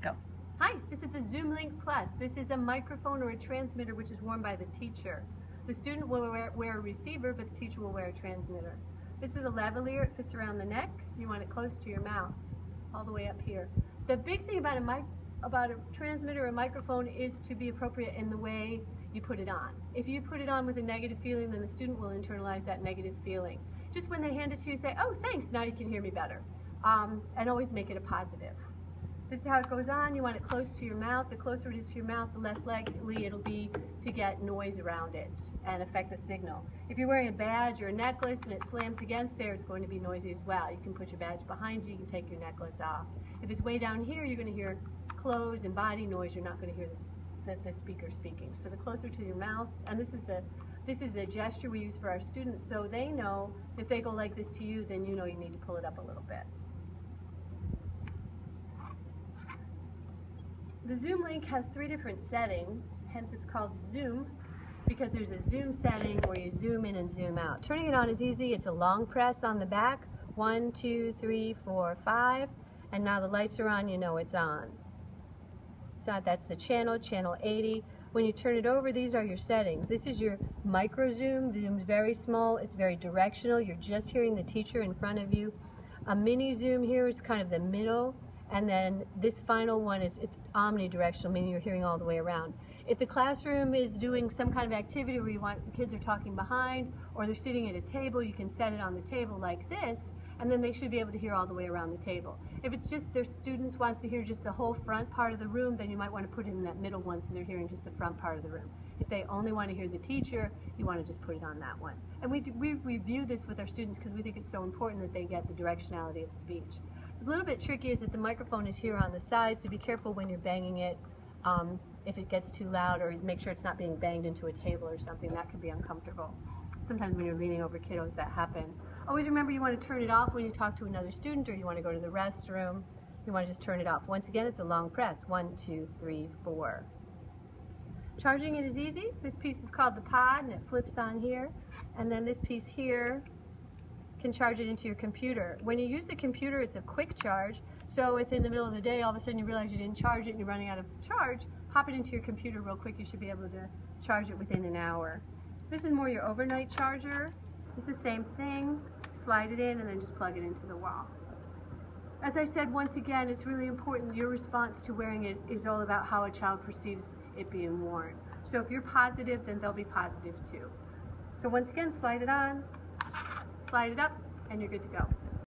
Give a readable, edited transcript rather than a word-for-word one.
Go. Hi, this is the zoomlinkplus. This is a microphone or a transmitter which is worn by the teacher. The student will wear a receiver, but the teacher will wear a transmitter. This is a lavalier. It fits around the neck. You want it close to your mouth, all the way up here. The big thing about a transmitter or a microphone is to be appropriate in the way you put it on. If you put it on with a negative feeling, then the student will internalize that negative feeling. Just when they hand it to you, say, "Oh, thanks, now you can hear me better." And always make it a positive. This is how it goes on. You want it close to your mouth. The closer it is to your mouth, the less likely it'll be to get noise around it and affect the signal. If you're wearing a badge or a necklace and it slams against there, it's going to be noisy as well. You can put your badge behind you. You can take your necklace off. If it's way down here, you're going to hear clothes and body noise. You're not going to hear the speaker speaking. So the closer to your mouth, and this is the gesture we use for our students, so they know if they go like this to you, then you know you need to pull it up a little bit. The Zoom Link has 3 different settings, hence it's called Zoom, because there's a zoom setting where you zoom in and zoom out. Turning it on is easy. It's a long press on the back, 1, 2, 3, 4, 5, and now the lights are on, you know it's on. That's the channel 80. When you turn it over, these are your settings. This is your micro zoom. The zoom's very small, it's very directional. You're just hearing the teacher in front of you. A mini zoom here is kind of the middle. And then this final one it's omnidirectional, meaning you're hearing all the way around. If the classroom is doing some kind of activity where you want the kids are talking behind or they're sitting at a table, you can set it on the table like this, and then they should be able to hear all the way around the table. If it's just their students wants to hear just the whole front part of the room, then you might want to put it in that middle one so they're hearing just the front part of the room. If they only want to hear the teacher, you want to just put it on that one. And we review this with our students because we think it's so important that they get the directionality of speech. A little bit tricky is that the microphone is here on the side, so be careful when you're banging it if it gets too loud, or make sure it's not being banged into a table or something. That could be uncomfortable. Sometimes when you're leaning over kiddos, that happens. Always remember you want to turn it off when you talk to another student or you want to go to the restroom. You want to just turn it off. Once again, it's a long press. 1, 2, 3, 4. Charging it is easy. This piece is called the pod, and it flips on here. And then this piece here can charge it into your computer. When you use the computer, it's a quick charge. So if in the middle of the day, all of a sudden you realize you didn't charge it and you're running out of charge, pop it into your computer real quick. You should be able to charge it within an hour. This is more your overnight charger. It's the same thing. Slide it in and then just plug it into the wall. As I said, once again, it's really important. Your response to wearing it is all about how a child perceives it being worn. So if you're positive, then they'll be positive too. So once again, slide it on, slide it up, and you're good to go.